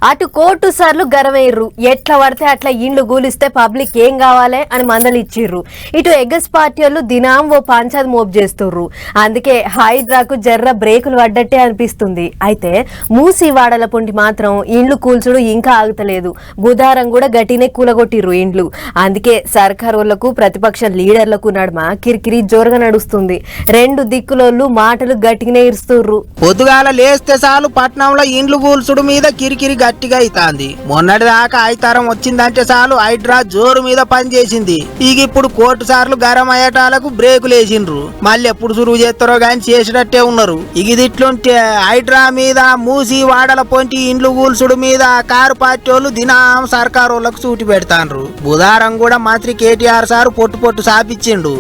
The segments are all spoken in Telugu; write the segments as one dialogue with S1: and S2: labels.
S1: అటు కోర్టు సార్లు గరవేర్రు, ఎట్లా పడితే అట్లా ఇండ్లు గూలిస్తే పబ్లిక్ ఏం కావాలి అని మందలు ఇచ్చిర్రు. ఇటు ఎగ్గస్ పార్టీ వాళ్ళు దినాం ఓ పంచాయత్ మోపు చేస్తుర్రు. అందుకే హైడ్రాకు జర్ర బ్రేకులు పడ్డట్టే అనిపిస్తుంది. అయితే మూసి వాడల పొంటి మాత్రం ఇండ్లు కూల్చుడు ఇంకా ఆగుతలేదు. బుధారం కూడా గట్టినే కూలగొట్టిర్రు ఇండ్లు. అందుకే సర్కారోళ్లకు ప్రతిపక్ష లీడర్లకు నడుమ కిరికిరి జోరుగా నడుస్తుంది. రెండు దిక్కులోళ్ళు మాటలు గట్టిగానే ఇరుస్తుర్రు.
S2: పొద్దుగాల లేస్తే చాలు పట్నంలో ఇండ్లు కూల్చుడు మీద కిరికిరి గట్టిగా అవుతాంది. మొన్నటి దాకా ఐతారం వచ్చిందంటే చాలు హైడ్రా జోరు మీద పనిచేసింది. ఇక ఇప్పుడు కోర్టు సార్లు గరం అయ్యేటాలకు బ్రేకులు వేసిండ్రు. మళ్ళీ ఎప్పుడు సురువు చేస్తారో గాని చేసేటట్టే ఉన్నారు. ఇక ఇట్లుంటే హైడ్రా మీద మూసి వాడల పొంటి ఇండ్లు కూల్చుడు మీద కారు పార్టీ వాళ్ళు దినం సర్కారోళ్లకు సూటి పెడతాండ్రు. బుధారం కూడా మంత్రి కేటీఆర్ సార్ పొట్టు సాపిచ్చిండు.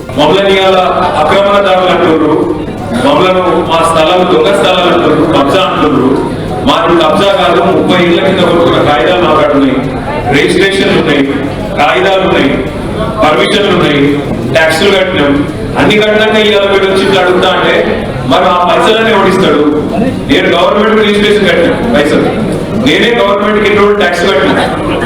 S3: మా స్థలాలు దొంగ స్థలాలు అంటారు, కబ్జా అంటున్నారు. మాది కబ్జా కాదు, 30 ఏళ్ల కింద కొట్టుకున్న కాగితాలు మాట్లాడుతున్నాయి, రిజిస్ట్రేషన్లు ఉన్నాయి, కాగితాలు ఉన్నాయి, పర్మిషన్లు ఉన్నాయి, ట్యాక్సులు కట్టినాం. అన్ని కట్టినాక ఇవాళ వీడు వచ్చి అడుగుతా అంటే మరి ఆ పైసలనే ఓడిస్తాడు. నేను గవర్నమెంట్ రిజిస్ట్రేషన్ కట్టినా పైసలు, నేనే గవర్నమెంట్ కి 2 రోజులు ట్యాక్స్ కట్టినా,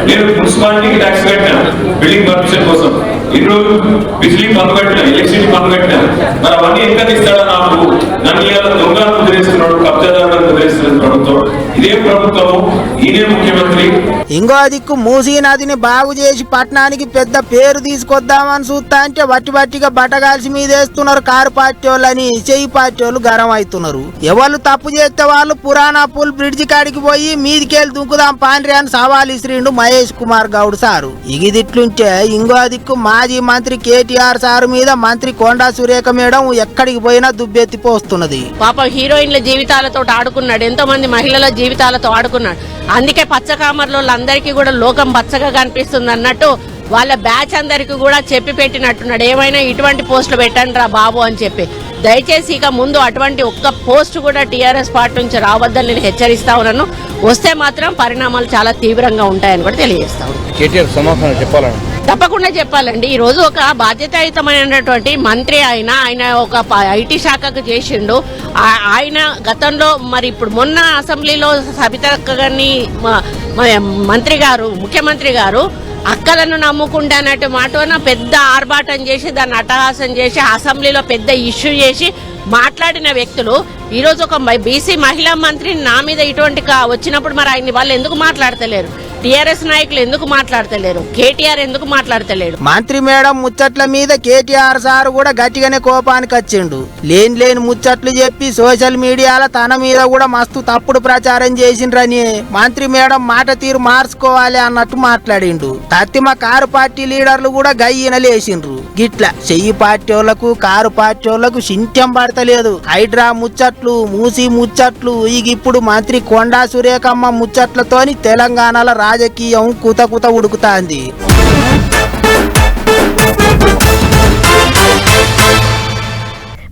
S3: నేను మున్సిపాలిటీకి ట్యాక్స్ కట్టినా బిల్డింగ్ పర్మిషన్ కోసం, 2 రోజులు బిజిలీ పన్ను కట్టినా, ఎలక్ట్రిసిటీ పన్ను కట్టినా. మరి అవన్నీ ఎంత ఇస్తాడా నాకు? నన్ను ఇవాళ దొంగలను కుదిరేస్తున్నాడు, కబ్జాదారులను కుదిరేస్తున్న ప్రభుత్వం. ఇదే ప్రభుత్వము, ఇదే ముఖ్యమంత్రి.
S2: ఇంకో దిక్కు మూసీ నదిని బాగు చేసి పట్టణానికి పెద్ద పేరు తీసుకొద్దామని చూస్తా అంటే వట్టిగా బట్టగాల్సి మీదేస్తున్నారు కారు పార్టీ వాళ్ళని చెయ్యి పార్టీ వాళ్ళు గరం అవుతున్నారు. ఎవరు తప్పు చేస్తే వాళ్ళు పురాణా పూల్ బ్రిడ్జి కాడికి పోయి మీదికెళ్ళి దుంకుదాం పాండ్రి అని సవాల్ ఇసిరిండు మహేష్ కుమార్ గౌడ్ సారు. ఇగిదిట్లుంటే ఇంకో దిక్కు మాజీ మంత్రి కేటీఆర్ సారు మీద మంత్రి కొండా సురేఖ మేడం ఎక్కడికి పోయినా దుబ్బెత్తిపోస్తున్నది.
S4: పాపం హీరోయిన్ల జీవితాలతో ఆడుకున్నాడు, ఎంతో మంది మహిళల జీవితాలతో ఆడుకున్నాడు. అందుకే పచ్చకామర్లో అందరికీ కూడా లోకం పచ్చగా కనిపిస్తుంది అన్నట్టు వాళ్ళ బ్యాచ్ అందరికి కూడా చెప్పి పెట్టినట్టున్నాడు. ఏమైనా ఇటువంటి పోస్టులు పెట్టండి రా బాబు అని చెప్పి. దయచేసి ఇక ముందు అటువంటి ఒక్క పోస్ట్ కూడా టీఆర్ఎస్ పార్టీ నుంచి రావద్దని నేను హెచ్చరిస్తా ఉన్నాను. వస్తే మాత్రం పరిణామాలు చాలా తీవ్రంగా ఉంటాయని కూడా తెలియజేస్తా ఉన్నాను. తప్పకుండా చెప్పాలండి. ఈ రోజు ఒక బాధ్యతాయుతమైనటువంటి మంత్రి ఆయన ఒక ఐటీ శాఖకు చేసిండు. ఆయన గతంలో మరి ఇప్పుడు మొన్న అసెంబ్లీలో సబితక్క గారిని మంత్రి గారు, ముఖ్యమంత్రి గారు అక్కలను నమ్ముకుంటే అన్నట్టు మాటన పెద్ద ఆర్భాటం చేసి దాన్ని అట్టహాసం చేసి అసెంబ్లీలో పెద్ద ఇష్యూ చేసి మాట్లాడిన వ్యక్తులు ఈరోజు ఒక బీసీ మహిళా మంత్రి నా మీద ఇటువంటి వచ్చినప్పుడు మరి ఆయన వాళ్ళు ఎందుకు మాట్లాడతలేరు? టీఆర్ఎస్ నాయకులు ఎందుకు మాట్లాడతలేరు? కేటీఆర్ ఎందుకు మాట్లాడతలేడు?
S2: మంత్రి మేడం ముచ్చట్ల మీద కేటీఆర్ సార్ కూడా గట్టిగానే కోపానికి వచ్చిండు. లేని ముచ్చట్లు చెప్పి సోషల్ మీడియాలో తన మీద కూడా మస్తు తప్పుడు ప్రచారం చేసిండ్రని మంత్రి మేడం మాట తీరు మార్చుకోవాలి అన్నట్టు మాట్లాడిండు. తత్తిమ కారు పార్టీ లీడర్లు కూడా గయ్యిన లేచిండ్రు. గిట్ల చెయ్యి పార్టీ వాళ్ళకు కారు పార్టీ వాళ్ళకు సింటం పడతలేదు. హైడ్రా ముచ్చట్లు, మూసి ముచ్చట్లు, ఇప్పుడు మంత్రి కొండా సురేఖమ్మ ముచ్చట్లతోని తెలంగాణలో రాజకీయం కుత ఉడుకుతాంది.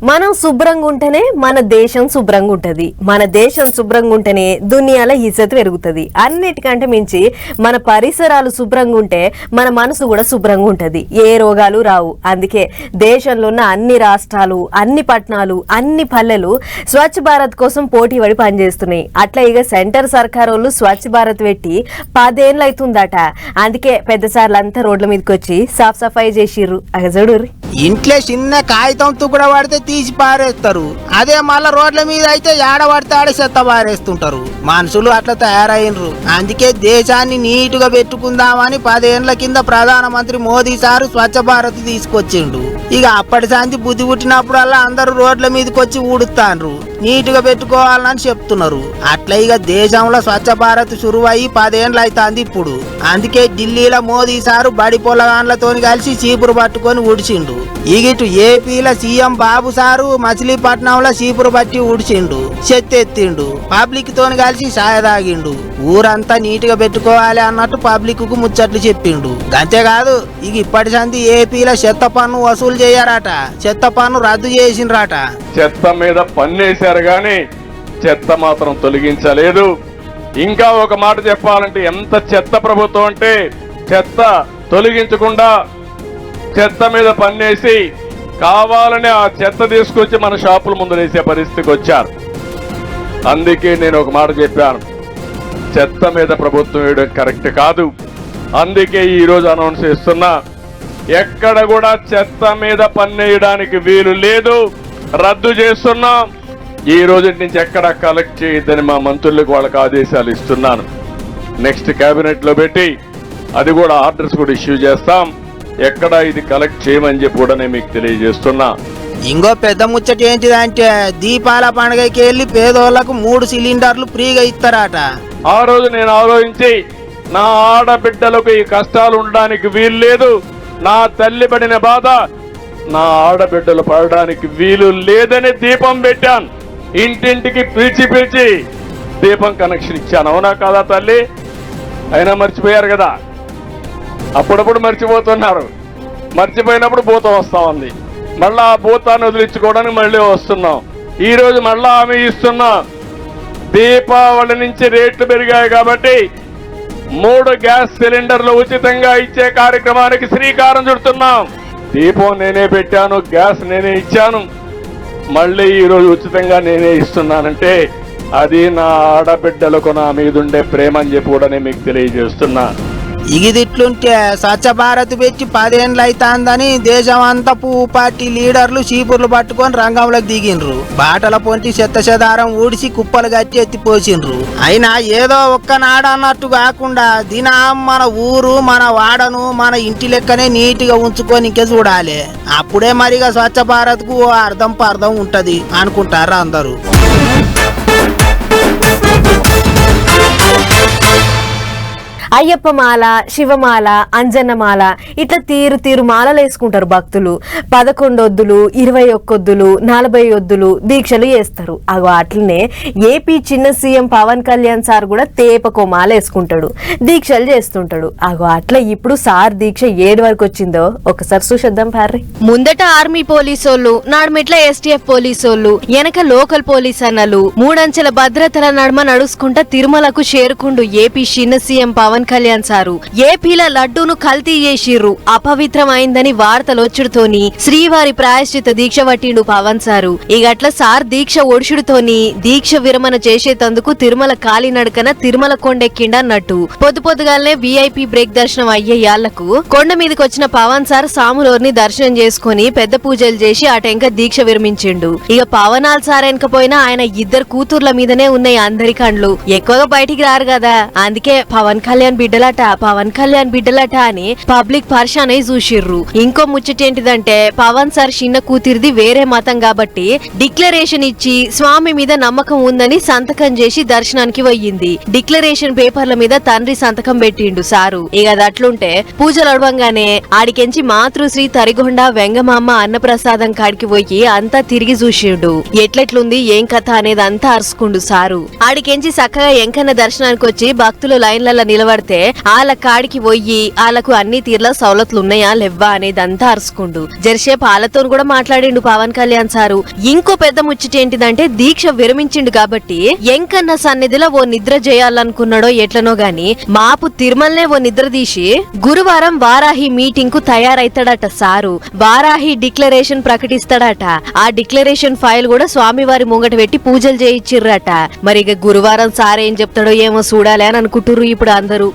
S1: మనం శుభ్రంగా ఉంటేనే మన దేశం శుభ్రంగా ఉంటది. మన దేశం శుభ్రంగా ఉంటేనే దునియాలో ఇజ్జత్ పెరుగుతుంది. అన్నిటికంటే మించి మన పరిసరాలు శుభ్రంగా ఉంటే మన మనసు కూడా శుభ్రంగా ఉంటది, ఏ రోగాలు రావు. అందుకే దేశంలో ఉన్న అన్ని రాష్ట్రాలు, అన్ని పట్టణాలు, అన్ని పల్లెలు స్వచ్ఛ భారత్ కోసం పోటీ పడి పనిచేస్తున్నాయి. అట్లా ఇక సెంటర్ సర్కార్ వాళ్ళు స్వచ్ఛ భారత్ పెట్టి 10 ఏళ్ళు అవుతుందట. అందుకే పెద్ద సార్లు అంతా రోడ్ల మీదకి వచ్చి సాఫ్ సఫాయి చేసిర్రు. చూడు,
S2: ఇంట్లో చిన్న కాగితం తుక్కుడ పడితే తీసి పారేస్తారు. అదే మళ్ళా రోడ్ల మీద అయితే ఏడబడితే ఆడ చెత్త పారేస్తుంటారు. మనుషులు అట్లా తయారైనరు. అందుకే దేశాన్ని నీటుగా పెట్టుకుందామని 10 ఏళ్ల కింద ప్రధానమంత్రి మోదీ సారు స్వచ్ఛ భారత్ తీసుకొచ్చిండు. ఇక అప్పటి శాంతి బుద్ధి పుట్టినప్పుడల్లా అందరూ రోడ్ల మీదకి వచ్చి ఊడుతాండ్రు, నీటుగా పెట్టుకోవాలని చెప్తున్నారు. అట్లా ఇక దేశంలో స్వచ్ఛ భారత్ శురువయ్యి 10 ఏళ్ళు అవుతుంది ఇప్పుడు. అందుకే ఢిల్లీలో మోదీ సారు బడి పొలగాన్లతో కలిసి చీపురు పట్టుకొని ఊడిచిండు. ఇగిటు ఏపీలో సీఎం బాబు సారు మచిలీపట్నంలో చీపురు పట్టి ఊడిచిండు, చెత్తెత్తిండు, పబ్లిక్ తోని కలిసి సాయ తాగిండు. ఊరంతా నీటుగా పెట్టుకోవాలి అన్నట్టు పబ్లిక్ కు ముచ్చట్లు చెప్పిండు. అంతేకాదు ఇక ఇప్పటి సంది ఏపీలో చెత్త పన్ను వసూలు చేయరాట, చెత్త పన్ను రద్దు చేసిండ్రాట.
S5: చెత్త మీద పన్నేశారు గాని చెత్త మాత్రం తొలగించలేదు. ఇంకా ఒక మాట చెప్పాలంటే ఎంత చెత్త ప్రభుత్వం అంటే చెత్త తొలగించకుండా చెత్త మీద పన్నేసి కావాలని ఆ చెత్త తీసుకొచ్చి మన షాపుల ముందు వేసే పరిస్థితికి వచ్చారు. అందుకే నేను ఒక మాట చెప్పాను, చెత్త మీద ప్రభుత్వం వేయడం కరెక్ట్ కాదు. అందుకే ఈ రోజు అనౌన్స్ చేస్తున్నా, ఎక్కడ కూడా చెత్త మీద పన్నేయడానికి వీలు లేదు, రద్దు చేస్తున్నాం. ఈ రోజు నుంచి ఎక్కడ కలెక్ట్ చేయొద్దని మా మంత్రులకు వాళ్ళకి ఆదేశాలు ఇస్తున్నాను. నెక్స్ట్ కేబినెట్ లో పెట్టి అది కూడా ఆర్డర్స్ కూడా ఇష్యూ చేస్తాం. ఎక్కడ ఇది కలెక్ట్ చేయమని చెప్పి కూడా నేను మీకు తెలియజేస్తున్నా.
S2: ఇంకో పెద్ద ముచ్చట ఏంటిదంటే దీపాల పండుగకి వెళ్ళి పేదోళ్లకు 3 సిలిండర్లు ఫ్రీగా ఇస్తారట.
S5: ఆ రోజు నేను ఆలోచించి, నా ఆడబిడ్డలకు ఈ కష్టాలు ఉండడానికి వీలు లేదు, నా తల్లి పడిన బాధ నా ఆడబిడ్డలు పడడానికి వీలు లేదని దీపం పెట్టాను. ఇంటింటికి పిలిచి దీపం కనెక్షన్ ఇచ్చాను. అవునా కాదా తల్లి? అయినా మర్చిపోయారు కదా. అప్పుడప్పుడు మర్చిపోతున్నారు. మర్చిపోయినప్పుడు భూతం వస్తా ఉంది. మళ్ళా ఆ భూతాన్ని వదిలించుకోవడానికి మళ్ళీ వస్తున్నాం. ఈ రోజు మళ్ళా హామీ ఇస్తున్నాం. దీపావళి నుంచి రేట్లు పెరిగాయి కాబట్టి 3 గ్యాస్ సిలిండర్లు ఉచితంగా ఇచ్చే కార్యక్రమానికి శ్రీకారం చుడుతున్నాం. దీపం నేనే పెట్టాను, గ్యాస్ నేనే ఇచ్చాను, మళ్ళీ ఈ రోజు ఉచితంగా నేనే ఇస్తున్నానంటే అది నా ఆడబిడ్డలకు నా మీదుండే ప్రేమ అని చెప్పి కూడా నేను మీకు తెలియజేస్తున్నా.
S2: ఇగిదిట్లుంటే స్వచ్ఛ భారత్ పెట్టి 10 ఏళ్ళు అవుతాందని దేశం అంతా పువ్వు పార్టీ లీడర్లు చీపుర్లు పట్టుకొని రంగంలోకి దిగిండ్రు. బాటల పొంటి చెత్త చెదారం ఊడిసి కుప్పలు కట్టి ఎత్తిపోసిండ్రు. అయినా ఏదో ఒక్కనాడు అన్నట్టు కాకుండా దినం మన ఊరు, మన వాడను, మన ఇంటి లెక్కనే నీట్గా ఉంచుకొని ఇంకే చూడాలి. అప్పుడే మరిగా స్వచ్ఛ భారత్ కు అర్థం పర్థం ఉంటది అనుకుంటారు అందరూ.
S1: అయ్యప్ప మాల, శివమాల, అంజన్నమాల ఇట్లా తీరు మాలలు వేసుకుంటారు భక్తులు. 11 ఒత్తులు, 21 ఒత్తులు, 40 ఒత్తులు దీక్షలు చేస్తారు. అగో అట్లనే ఏపీ చిన్న సీఎం పవన్ కళ్యాణ్ సార్ కూడా తేపకో మాల వేసుకుంటాడు, దీక్షలు చేస్తుంటాడు. అగో అట్లా ఇప్పుడు సార్ దీక్ష 7 వరకు వచ్చిందో ఒకసారి చూసేద్దాం పార్రి. ముందట ఆర్మీ పోలీసోళ్ళు, నాడుమిట్ల ఎస్టీఎఫ్ పోలీసోళ్ళు, వెనక లోకల్ పోలీస్ అన్నలు 3 అంచెల భద్రతల నడుమ నడుచుకుంటా తిరుమలకు చేరుకుండు ఏపీ చిన్న సీఎం పవన్ కళ్యాణ్ సారు. ఏపీల లడ్డూను కల్తీ చేసిర్రు, అపవిత్రమైందని వార్తలొచ్చుడుతోని శ్రీవారి ప్రాయశ్చిత దీక్ష పట్టిండు పవన్ సారు. ఇగట్ల సార్ దీక్ష ఒడుచుడుతోని దీక్ష విరమణ చేసేతందుకు తిరుమల కాలినడకన తిరుమల కొండెక్కిండన్నట్టు. పొద్దుగాలనే వీఐపీ బ్రేక్ దర్శనం అయ్యేయాళ్లకు కొండ మీదకి వచ్చిన పవన్ సార్ సాములోర్ని దర్శనం చేసుకుని పెద్ద పూజలు చేసి ఆ టెంక దీక్ష విరమించిండు. ఇక పవనాల్ సార్ వెనకపోయినా ఆయన 2 కూతుర్ల మీదనే ఉన్నాయి అందరి కండ్లు. ఎక్కువగా బయటికి రారు కదా, అందుకే పవన్ కళ్యాణ్ బిడ్డలట అని పబ్లిక్ పర్షాన్ అయి చూసిర్రు. ఇంకో ముచ్చటేంటిదంటే పవన్ సార్ చిన్న కూతురిది వేరే మతం కాబట్టి డిక్లరేషన్ ఇచ్చి స్వామి మీద నమ్మకం ఉందని సంతకం చేసి దర్శనానికి పోయింది. డిక్లరేషన్ పేపర్ల మీద తండ్రి సంతకం పెట్టిండు సారు. ఇక అది అట్లుంటే పూజలు అడవంగానే ఆడికెంచి మాతృశ్రీ తరిగొండ వెంగమామ అన్నప్రసాదం కాడికి పోయి అంతా తిరిగి చూసిండు. ఎట్లెట్లుంది ఏం కథ అనేది అంతా అరుచుకుండు సారు. ఆడికెంచి చక్కగా ఎంకన్న దర్శనానికి వచ్చి భక్తులు లైన్లలో నిలబడితే వాళ్ళ కాడికి పోయి వాళ్ళకు అన్ని తీర్ల సౌలతులున్నాయా లేవ్వా అనేదంతా అరుచుకుండు. జర్సేపు వాళ్ళతో కూడా మాట్లాడిండు పవన్ కళ్యాణ్ సారు. ఇంకో పెద్ద ముచ్చటేంటిదంటే దీక్ష విరమించిండు కాబట్టి ఎంకన్న సన్నిధిలో ఓ నిద్ర చేయాలనుకున్నాడో ఎట్లనో గాని మాపు తిరుమలనే ఓ నిద్ర తీసి గురువారం వారాహి మీటింగ్ కు తయారైతాడట సారు. వారాహి డిక్లరేషన్ ప్రకటిస్తాడట. ఆ డిక్లరేషన్ ఫైల్ కూడా స్వామివారి ముంగట పెట్టి పూజలు చేయించిర్రట. మరి ఇక గురువారం సార్ ఏం చెప్తాడో ఏమో చూడాలి అని అనుకుంటుర్రు ఇప్పుడు అందరూ.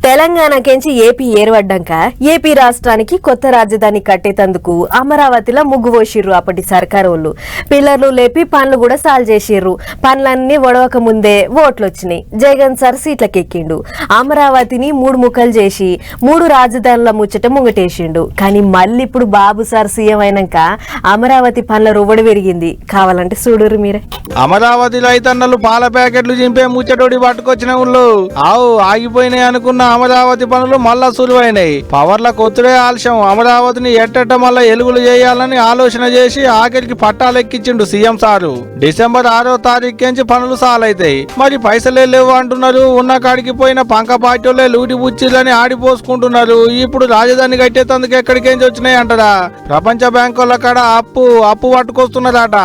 S1: తెలంగాణకెంచి ఏపీ ఏర్పడ్డాక ఏపీ రాష్ట్రానికి కొత్త రాజధాని కట్టేతందుకు అమరావతిలో ముగ్గు పోసిర్రు అప్పటి సర్కారోళ్ళు. పిల్లర్లు లేపి పనులు కూడా సాల్ చేసిర్రు. పనులన్నీ ఒడవక ముందే ఓట్లు వచ్చినాయి. జగన్ సార్ సీట్లకెక్కిండు. అమరావతిని 3 ముక్కలు చేసి 3 రాజధానుల ముచ్చట ముంగటేసిండు. కానీ మళ్ళీ ఇప్పుడు బాబు సార్ సీఎం అయినాక అమరావతి పనుల రువ్వడి పెరిగింది. కావాలంటే చూడురు మీరే.
S6: అమరావతి రైతన్నలు పాల ప్యాకెట్లు చింపే ముచ్చటోడి పట్టుకొచ్చిన ఊళ్ళు ఆగిపోయినాయి అనుకున్న అమరావతి పనులు మళ్ళా సులువైనాయి. పవర్లకు ఒత్తిడే ఆలస్యం. అమరావతిని ఎట్టెట్ట మళ్ళా ఎలుగులు చేయాలని ఆలోచన చేసి ఆఖరికి పట్టాలెక్కించిండు సీఎం సారు. డిసెంబర్ 6వ తారీఖు నుంచి పనులు సాలైతాయి. మరి పైసలే లేవు అంటున్నారు. ఉన్న కాడికి పోయిన పంక పార్టీలే లూటి బుచ్చిలని ఆడిపోసుకుంటున్నారు. ఇప్పుడు రాజధాని కట్టేందుకు ఎక్కడికేంచి వచ్చినాయి అంటారా? ప్రపంచ బ్యాంకుల కాడ అప్పు పట్టుకొస్తున్నారట.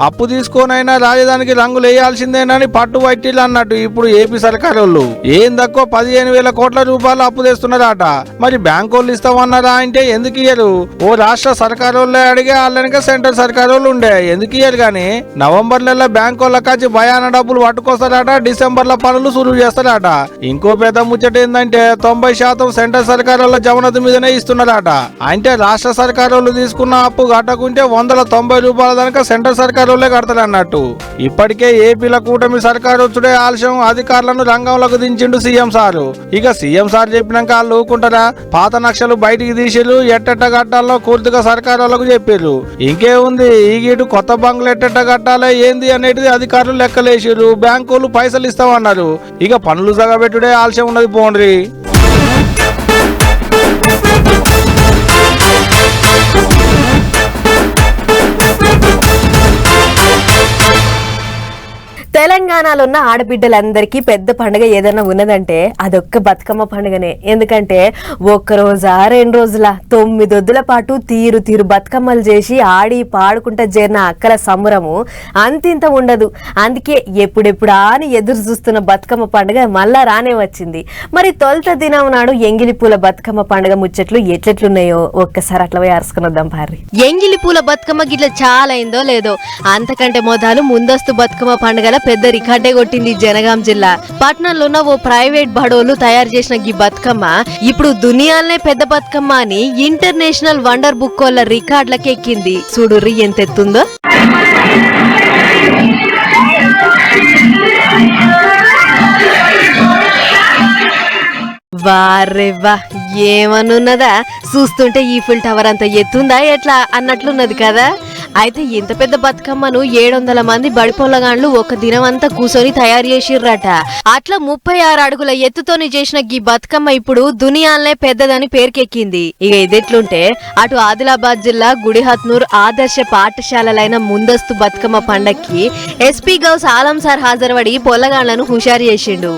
S6: అప్పు తీసుకోనైనా రాజధానికి రంగులు వేయాల్సిందేనని పట్టు పట్టిలు అన్నట్టు ఇప్పుడు ఏపీ సర్కారు వాళ్ళు. ఏం తక్కువ 15,000 కోట్ల రూపాయలు అప్పు తెస్తున్నారట. మరి బ్యాంకు వాళ్ళు ఇస్తామన్నారా అంటే ఎందుకు ఇయ్యరు? ఓ రాష్ట్ర సర్కారు వాళ్ళే అడిగే వాళ్ళనిక సెంట్రల్ సర్కారు వాళ్ళు ఉండే ఎందుకు ఇయ్యరు? గాని నవంబర్ నెల బ్యాంకు వాళ్ళకి వచ్చి భయాన డబ్బులు పట్టుకొస్తారట, డిసెంబర్ లో పనులు సురువు చేస్తారట. ఇంకో పెద్ద ముచ్చట ఏంటంటే 90% సెంట్రల్ సర్కారు వాళ్ళ జమనత మీదనే ఇస్తున్నారట. అంటే రాష్ట్ర సర్కారు వాళ్ళు తీసుకున్న అప్పు కట్టకుంటే 190 రూపాయల దాకా సెంట్రల్ సర్కారు వాళ్ళే కడతారు అన్నట్టు. ఇప్పటికే ఏపీల కూటమి సర్కారు వచ్చుడే ఆలస్యం అధికారులను రంగంలోకి దించిండు సీఎం సారు. ఇక సీఎం సార్ చెప్పినాక వాళ్ళు ఊకుంటారా? పాత నక్షలు బయటికి తీసిరు, ఎట్టెట్ట కట్టాలో పూర్తిగా సర్కారు వాళ్ళకు చెప్పారు. ఇంకేముంది, ఈ గీటు కొత్త బంగ్లు ఎట్టెట్ట కట్టాలి ఏంది అనేది అధికారులు లెక్కలేసిరు. బ్యాంకులు పైసలు ఇస్తామన్నారు. ఇక పనులు సగబెట్టుడే ఆలస్యం ఉన్నది పోండ్రి.
S1: తెలంగాణలో ఉన్న ఆడబిడ్డలందరికీ పెద్ద పండుగ ఏదైనా ఉన్నదంటే అదొక్క బతుకమ్మ పండుగనే. ఎందుకంటే ఒక్కరోజా 2 రోజుల 9 వద్దుల పాటు తీరు తీరు బతుకమ్మలు చేసి ఆడి పాడుకుంటా చేరిన అక్కల సంబరము అంతింత ఉండదు. అందుకే ఎప్పుడెప్పుడా అని ఎదురు చూస్తున్న బతుకమ్మ పండుగ మళ్ళా రానే వచ్చింది. మరి తొలుత దినం నాడు ఎంగిలి పూల బతుకమ్మ పండుగ ముచ్చట్లు ఎట్లెట్లున్నాయో ఒక్కసారి అట్లా పోయి అరుసుకుని వద్దాం పారి.
S7: ఎంగిలి పూల బతుకమ్మ గిట్ల చాలా అయిందో లేదో, అంతకంటే మొదలు ముందస్తు బతుకమ్మ పండుగల పెద్ద రికార్డే కొట్టింది జనగాం జిల్లా. పట్నంలో ఉన్న ఓ ప్రైవేట్ బడోలు తయారు చేసిన ఈ బతుకమ్మ ఇప్పుడు దునియాలనే పెద్ద బతుకమ్మ అని ఇంటర్నేషనల్ వండర్ బుక్ వాళ్ళ రికార్డులకు ఎక్కింది. చూడుర్రి ఎంతెత్తుందో. వారెవ్వా ఏమనున్నదా, చూస్తుంటే ఈఫిల్ టవర్ అంత ఎత్తుందా ఎట్లా అన్నట్లున్నది కదా. అయితే ఇంత పెద్ద బతుకమ్మను 700 మంది బడిపొల్లగాండ్లు ఒక దినం అంతా కూర్చొని తయారు చేసిర్రట. అట్లా 36 అడుగుల ఎత్తుతోని చేసిన ఈ బతుకమ్మ ఇప్పుడు దునియాలనే పెద్దదని పేరుకెక్కింది. ఇక ఇదెట్లుంటే అటు ఆదిలాబాద్ జిల్లా గుడిహత్నూర్ ఆదర్శ పాఠశాలలైన ముందస్తు బతుకమ్మ పండక్కి ఎస్పీ గౌస్ ఆలం సార్ హాజరుపడి పొల్లగాండ్లను హుషారు చేసిండు.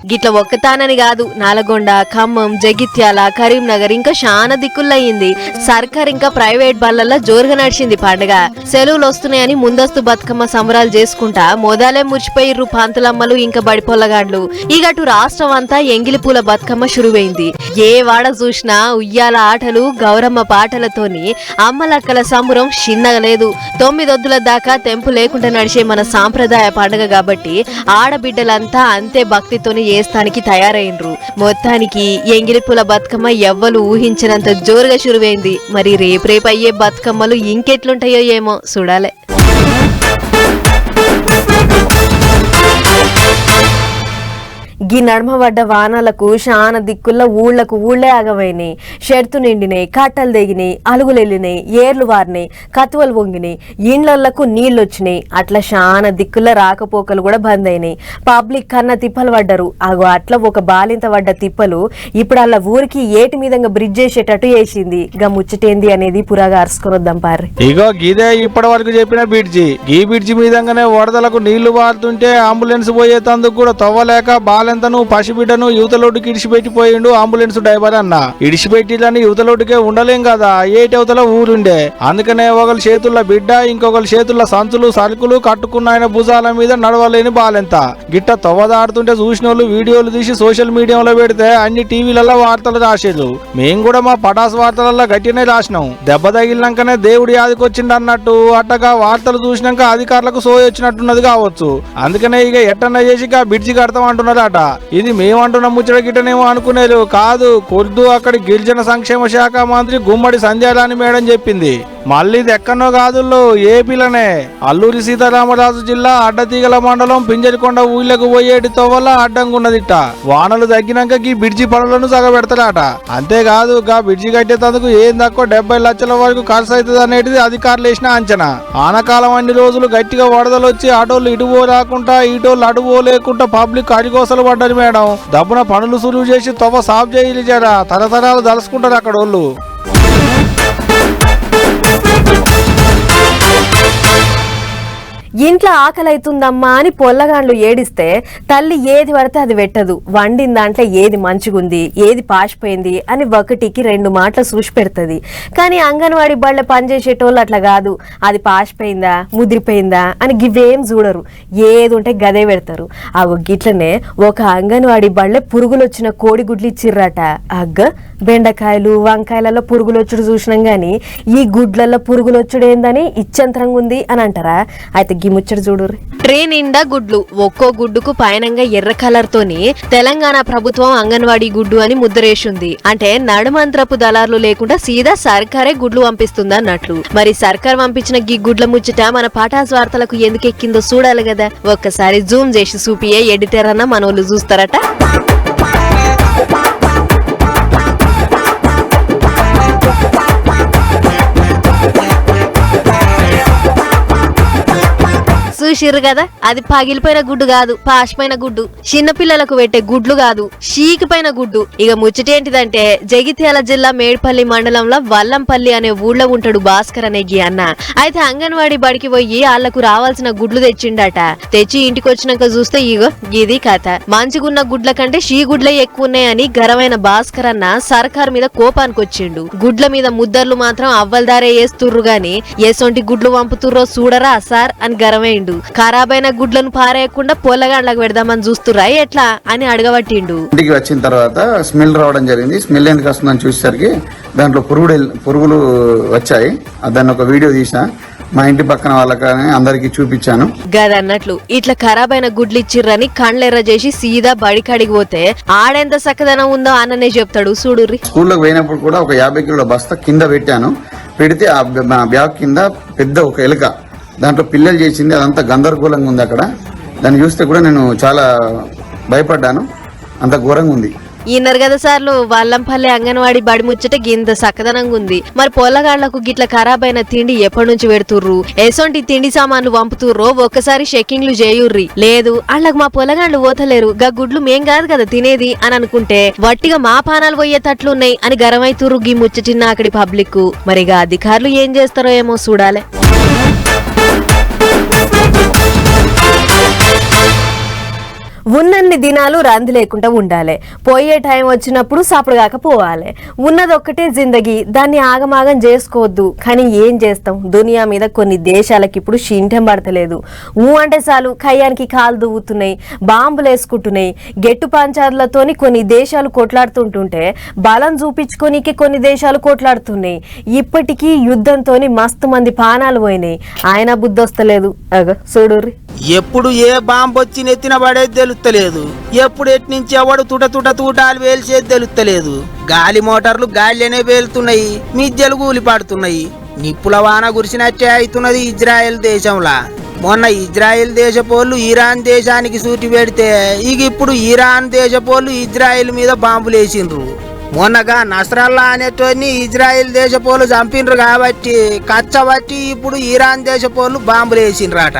S7: గిట్ల ఒక్కతానని కాదు, నల్గొండ, ఖమ్మం, జగిత్యాల, కరీంనగర్ ఇంకా చాలా దిక్కులయ్యింది. సర్కార్ ఇంకా ప్రైవేట్ బళ్ళల్లో జోరుగా నడిచింది పండుగ. సెలవులు వస్తున్నాయని ముందస్తు బతుకమ్మ సంబరాలు చేసుకుంటా మొదలే మురిచిపోయిర్రు పాంతులమ్మలు ఇంకా బడిపొల్లగాండ్లు. ఇగటు రాష్ట్రం అంతా ఎంగిలి పూల బతుకమ్మ షురువైంది. ఏ వాడ చూసినా ఉయ్యాల ఆటలు, గౌరమ్మ పాటలతోని అమ్మలక్కల సంబరం చిన్నగలేదు. 9 వద్దుల దాకా తెంపు లేకుండా నడిచే మన సాంప్రదాయ పండుగ కాబట్టి ఆడబిడ్డలంతా అంతే భక్తితోని ఏస్తానికి తయారైనరు. మొత్తానికి ఎంగిలిపూల బతుకమ్మ ఎవ్వలు ఊహించినంత జోరుగా షురువైంది. మరి రేపు అయ్యే బతుకమ్మలు ఇంకెట్లుంటాయో ఏమో చూడాలే.
S1: గీ నడమబడ్డ వానాలకు శాన దిక్కుల్లో ఊళ్లకు ఊళ్లే ఆగమైనాయి. షెర్తు నిండినాయి, కట్టలు తెగినాయి, అలుగులెళ్ళినాయి, ఏర్లు వారినాయి, కతువలు వంగినాయి, ఇండ్లకు నీళ్లొచ్చినాయి. అట్లా శాన దిక్కుల్లో రాకపోకలు కూడా బంద్ అయినాయి. పబ్లిక్ కన్నా తిప్పలు పడ్డరు. అగో అట్లా ఒక బాలింత పడ్డ తిప్పలు ఇప్పుడు అలా ఊరికి ఏటి మీదంగా బ్రిడ్జ్ చేసేటట్టు చేసింది. గా ముచ్చటేంది అనేది పురాగా అరుసుకొని వద్దాం పారి.
S6: ఇగో గిదే ఇప్పటి వరకు చెప్పిన బ్రిడ్జి. ఈ బ్రిడ్జి మీదంగానే వరదలకు నీళ్లు వారుతుంటే అంబులెన్స్ పోయేతందుకు కూడా తవ్వలేక బాలెంతను పసిబిడ్డను యువతలోటుకి ఇడిచిపెట్టిపోయిండు అంబులెన్స్ డ్రైవర్ అన్న. ఇడిచిపెట్టిలని యువతలోటుకే ఉండలేం కదా, ఏటవతల ఊరుండే. అందుకనే ఒకరి చేతుల్లో బిడ్డ, ఇంకొకరి చేతుల్లో సంచులు సరుకులు కట్టుకున్న ఆయన భుజాల మీద నడవలేని బాలెంత. గిట్ట తవ్వదాడుతుంటే చూసిన వాళ్ళు వీడియోలు తీసి సోషల్ మీడియాలో పెడితే అన్ని టీవీలలో వార్తలు రాసేది. మేము కూడా మా పటాస్ వార్తలలో గట్టినే రాసినాం. దెబ్బ తగిలినాకనే దేవుడి యాదికొచ్చిండు అన్నట్టు. అట్టగా వార్తలు చూసినాక అధికారులకు సోయి వచ్చినట్టున్నది కావచ్చు. అందుకనే ఇక ఎట్టన్నా చేసి బ్రిడ్జి కడతాం అంటున్నారట. ఇది మేమంటున్న ముచ్చట గిట్టనేమో అనుకునేది కాదు. కొద్దు అక్కడి గిరిజన సంక్షేమ శాఖ మంత్రి గుమ్మడి సంధ్యారాణి మేడం చెప్పింది. మళ్ళీ ఇది ఎక్కడో కాదుల్లో ఏపీలోనే అల్లూరి సీతారామరాజు జిల్లా అడ్డతీగల మండలం పింజరికొండ ఊళ్ళకు పోయేటి తోవల్ల అడ్డంగున్నదిట. వానలు తగ్గినాక ఈ బ్రిడ్జి పనులను సగబెడతారట. అంతేకాదు గా బ్రిడ్జి కట్టేందుకు ఏం తక్కువ 70 లక్షల వరకు ఖర్చు అవుతుంది అనేది అధికారులు వేసిన అంచనా. ఆనకాలం అన్ని రోజులు గట్టిగా వరదలు వచ్చి ఆటోలు ఇటువో రాకుండా ఈటోళ్ళు అడువో లేకుండా పబ్లిక్ అడిగోసలు పడ్డారు మేడం. దబ్బున పనులు సులువు చేసి తవ్వ సాఫ్ చేయాలి జరా. తరతరాలు దలుచుకుంటారు అక్కడ వాళ్ళు.
S1: ఇంట్లో ఆకలి అవుతుందమ్మా అని పొల్లగాండ్లు ఏడిస్తే తల్లి ఏది పడితే అది పెట్టదు. వండిన దాంట్లో ఏది మంచిగుంది ఏది పాసిపోయింది అని ఒకటికి 2 మాటలు చూసి పెడుతుంది. కానీ అంగన్వాడీ బళ్ళ పనిచేసేటోళ్ళు అట్లా కాదు. అది పాసిపోయిందా ముదిరిపోయిందా అని గివేం చూడరు, ఏది ఉంటే గదే పెడతారు. అగో గిట్లనే ఒక అంగన్వాడీ బళ్ళే పురుగులు వచ్చిన కోడిగుడ్లు ఇచ్చిర్రట. అగ్గ బెండకాయలు వంకాయలలో పురుగులు వచ్చుడు చూసినాం గాని ఈ గుడ్లలో పురుగులు వచ్చుడు ఏందని ఇచ్చంతరంగా ఉంది అని అంటారా? అయితే గిముచ్చడు చూడుర్రి.
S7: ట్రే నిండా గుడ్లు, ఒక్కో గుడ్డుకు పైనంగా ఎర్ర కలర్ తోని తెలంగాణ ప్రభుత్వం అంగన్వాడీ గుడ్డు అని ముద్రేసింది. అంటే నడుమంత్రపు దళార్లు లేకుండా సీదా సర్కారే గుడ్లు పంపిస్తుంది అన్నట్లు. మరి సర్కార్ పంపించిన గీ గుడ్ల ముచ్చట మన పాఠాస్ వార్తలకు ఎందుకు ఎక్కిందో చూడాలి కదా. ఒక్కసారి జూమ్ చేసి చూపియే ఎడిటర్ అన్న మనోళ్ళు చూస్తారట. చూసిర్రు కదా, అది పగిలిపోయిన గుడ్డు కాదు, పాసిపోయిన గుడ్డు. చిన్నపిల్లలకు పెట్టే గుడ్లు కాదు, షీకిపోయిన గుడ్డు. ఇక ముచ్చటేంటిదంటే జగిత్యాల జిల్లా మేడ్పల్లి మండలంలో వల్లంపల్లి అనే ఊళ్ళో ఉంటాడు భాస్కర్ అనే గీ అన్న. అయితే అంగన్వాడీ బడికి పోయి వాళ్లకు రావాల్సిన గుడ్లు తెచ్చిండట. తెచ్చి ఇంటికి వచ్చినాక చూస్తే ఇగో ఇది కథ. మంచిగున్న గుడ్ల కంటే షీ గుడ్లే ఎక్కువ ఉన్నాయని గరమైన భాస్కర్ అన్న సర్కార్ మీద కోపానికి వచ్చిండు. గుడ్ల మీద ముద్దర్లు మాత్రం అవ్వల్దారే వేస్తుర్రు గాని ఎసొంటి గుడ్లు పంపుతుర్రో చూడరా సార్ అని గరమైండు. ఖరాబైన గుడ్లను పారేయకుండా పొల్లగాండ్లకు పెడదామని చూస్తురా ఎట్లా అని అడగబట్టిండు.
S8: ఇంటికి వచ్చిన తర్వాత స్మెల్ రావడం జరిగింది. స్మెల్ ఎందుకు వస్తుందని చూసేసరికి దాంట్లో పురుగులు వచ్చాయి. దాన్ని ఒక వీడియో తీసా, మా ఇంటి పక్కన వాళ్ళకని అందరికి చూపించాను.
S7: గదన్నట్లు ఇట్లా ఖరాబైన గుడ్లు ఇచ్చిర్రని కళ్ళెర్ర చేసి సీదా బడికాడికి పోతే ఆడెంత సక్కదనం ఉందో అన్ననే చెప్తాడు చూడుర్రి.
S8: స్కూల్లోకి పోయినప్పుడు కూడా ఒక 50 కిలోల బస్తా కింద పెట్టాను. పెడితే ఆ బ్యాగ్ కింద పెద్ద ఒక ఎలుక, దాంట్లో పిల్లలు చేసింది. అదంతా గందరగోళంగా ఉంది అక్కడ. దాన్ని చూస్తే కూడా నేను చాలా భయపడ్డాను, అంత ఘోరంగా ఉంది.
S7: ఈయన్నారు కదా సార్లు వల్లంపల్లి అంగన్వాడీ బడి ముచ్చట గింత సక్కదనంగా ఉంది. మరి పొల్లగాళ్లకు గిట్ల ఖరాబైన తిండి ఎప్పటి నుంచి పెడుతుర్రు, ఎసొంటి తిండి సామాన్లు పంపుతుర్రో ఒక్కసారి చెకింగ్లు చేయుర్రి. లేదు అళ్ళకు మా పొల్లగాళ్లు పోతలేరు, గా గుడ్లు మేం కాదు కదా తినేది అని అనుకుంటే వట్టిగా మా పానాలు పోయేటట్లున్నాయి అని గరమైతుర్రు గీ ముచ్చటిన్న అక్కడి పబ్లిక్. మరిగా అధికారులు ఏం చేస్తారో ఏమో చూడాలి.
S1: ఉన్నన్ని దినాలు రంది లేకుండా ఉండాలి. పోయే టైం వచ్చినప్పుడు సపడుగాక పోవాలి. ఉన్నదొక్కటే జిందగీ, దాన్ని ఆగమాగం చేసుకోవద్దు. కానీ ఏం చేస్తాం, దునియా మీద కొన్ని దేశాలకి ఇప్పుడు షింటెం పడతలేదు. అంటే చాలు కయ్యానికి కాలు దువ్వుతున్నాయి, బాంబులు వేసుకుంటున్నాయి. గెట్టు పంచాదులతోని కొన్ని దేశాలు కొట్లాడుతుంటుంటే బలం చూపించుకోనికి కొన్ని దేశాలు కొట్లాడుతున్నాయి. ఇప్పటికీ యుద్ధంతో మస్తు మంది పానాలు పోయినాయి. ఆయన బుద్ధి వస్తలేదు. చూడుర్రి,
S2: ఎప్పుడు ఏ బాంబు వచ్చి నెత్తిన పడేది తెలుస్తలేదు, ఎప్పుడు ఎట్నుంచి ఎవడు తూటాలు వేల్చేది తెలుస్తలేదు. గాలి మోటార్లు గాలిలోనే పేలుతున్నాయి, మిద్దెలు కూలి పడుతున్నాయి. నిప్పుల వాన కురిసినట్టే అవుతున్నది ఇజ్రాయెల్ దేశంలా. మొన్న ఇజ్రాయెల్ దేశపోళ్ళు ఇరాన్ దేశానికి సూటి పెడితే ఇక ఇప్పుడు ఇరాన్ దేశపోళ్ళు ఇజ్రాయెల్ మీద బాంబులు వేసిండ్రు. మొన్నగా నస్రల్లా అనేటోని ఇజ్రాయెల్ దేశపోళ్ళు చంపిండ్రు కాబట్టి కచ్చబట్టి ఇప్పుడు ఇరాన్ దేశపోళ్ళు బాంబులు వేసిండ్రట.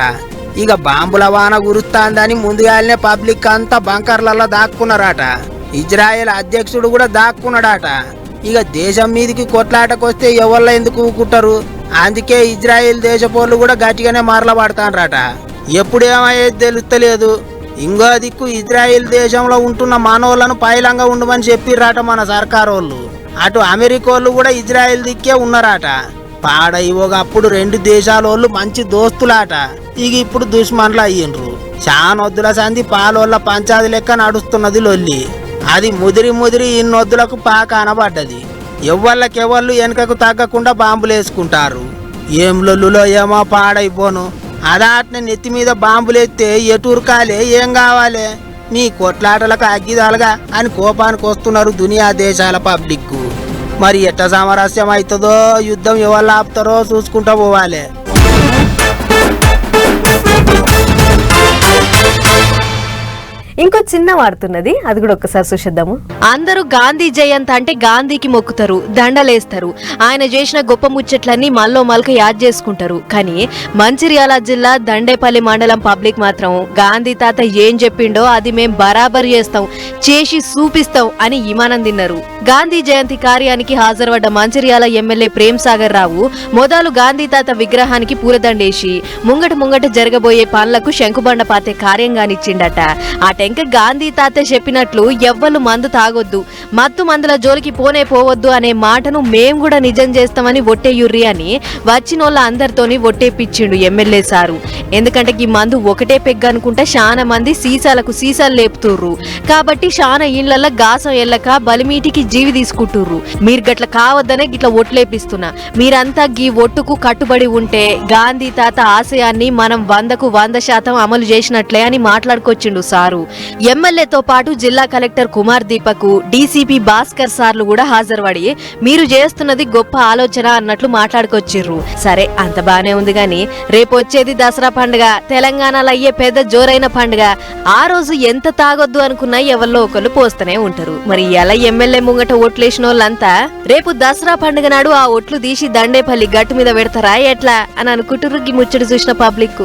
S2: ఇక బాంబుల వాన గురుస్తాందని ముందుగానే పబ్లిక్ అంతా బంకర్లలో దాక్కున్నారట. ఇజ్రాయెల్ అధ్యక్షుడు కూడా దాక్కున్నాడట. ఇక దేశం మీదకి కొట్లాటకొస్తే ఎవళ్ళ ఎందుకు ఊకుంటారు, అందుకే ఇజ్రాయెల్ దేశపోళ్ళు కూడా గట్టిగానే మరలబడతాన్రట. ఎప్పుడేమయ్యేది తెలుస్తలేదు. ఇంకో దిక్కు ఇజ్రాయెల్ దేశంలో ఉంటున్న మనోళ్లను పైలంగా ఉండమని చెప్పిర్రట మన సర్కారోళ్ళు. అటు అమెరికోళ్ళు కూడా ఇజ్రాయెల్ దిక్కే ఉన్నారట. పాడైవోగప్పుడు 2 దేశాలోళ్ళు మంచి దోస్తులాట. ఇక ఇప్పుడు దుష్మన్లు అయ్యిండ్రు. చానొద్దుల సంధి పాలోళ్ళ పంచాది లెక్క నడుస్తున్నది లొల్లి. అది ముదిరి ఇన్నొద్దులకు పాక అనబడ్డది. ఎవ్వళ్ళకెవ్వళ్ళు వెనకకు తగ్గకుండా బాంబులేసుకుంటారు. ఏం లొల్లులో ఏమో పాడైపోను. అదాట్నే నెత్తి మీద బాంబులేస్తే ఎటురుకాలే ఏం కావాలి, నీ కొట్లాటలకు అగ్గిదాలుగా అని కోపానికి వస్తున్నారు దునియా దేశాల పబ్లిక్. మరి ఎట్ట సామరస్యం అవుతుందో, యుద్ధం ఎవరు ఆపుతారో చూసుకుంటూ పోవాలి.
S1: ఇంకో చిన్న వాడుతున్నది, అది కూడా ఒక్కసారి చూసేద్దాము.
S7: అందరూ గాంధీ జయంతి అంటే గాంధీకి మొక్కుతారు, దండలేస్తారు, ఆయన చేసిన గొప్ప ముచ్చట్లన్నీ మల్లో మల్క యాద్ చేసుకుంటారు. కానీ మంచిర్యాల జిల్లా దండేపల్లి మండలం పబ్లిక్ మాత్రం గాంధీ తాత ఏం చెప్పిండో అది మేం బరాబర్ చేస్తాం, చేసి చూపిస్తాం అని ఇమానం తిన్నారు. గాంధీ జయంతి కార్యానికి హాజరుపడ్డ మంచిర్యాల ఎమ్మెల్యే ప్రేమ్ సాగర్ రావు మొదలు గాంధీ తాత విగ్రహానికి పూలదండేసి ముంగట జరగబోయే పనులకు శంకుబండ పాతే కార్యంగానిచ్చిండట. ఆ టెంక గాంధీ తాత చెప్పినట్లు ఎవ్వరు మందు తాగొద్దు, మత్తు మందుల జోలికి పోవద్దు అనే మాటను మేం కూడా నిజం చేస్తామని ఒట్టేయుర్రి అని వచ్చినోళ్ళ అందరితోని ఒట్టేపిచ్చిండు ఎమ్మెల్యే సారు. ఎందుకంటే ఈ మందు ఒకటే పెగ్గ అనుకుంటా చాలా మంది సీసాలు లేపుతుర్రు కాబట్టి చాలా ఇళ్లల్లో గాసం ఎల్లక బలిమీటికి జీవి తీసుకుంటుర్రు. మీరు గట్ల కావద్దనే గిట్ల ఒట్లేపిస్తున్నా. మీరంతా గీ ఒట్టుకు కట్టుబడి ఉంటే గాంధీ తాత ఆశయాన్ని మనం 100% అమలు చేసినట్లే అని మాట్లాడుకొచ్చిండు సారు. ఎమ్మెల్యేతో పాటు జిల్లా కలెక్టర్ కుమార్ దీపక్, డీసీపీ భాస్కర్ సార్లు కూడా హాజరుపడి మీరు చేస్తున్నది గొప్ప ఆలోచన అన్నట్లు మాట్లాడుకొచ్చిర్రు. సరే అంత బానే ఉంది గాని రేపు వచ్చేది దసరా పండుగ, తెలంగాణలో అయ్యే పెద్ద జోరైన పండుగ. ఆ రోజు ఎంత తాగొద్దు అనుకున్నా ఎవరిలో ఒకళ్ళు పోస్తూనే ఉంటారు. మరి ఎలా ఎమ్మెల్యే ముంగట ఓట్లేసిన వాళ్ళంతా రేపు దసరా పండుగ నాడు ఆ ఓట్లు తీసి దండేపల్లి గట్టు మీద పెడతారా ఎట్లా అని అనుకుంటుర్రు. ముచ్చట చూసిన పబ్లిక్.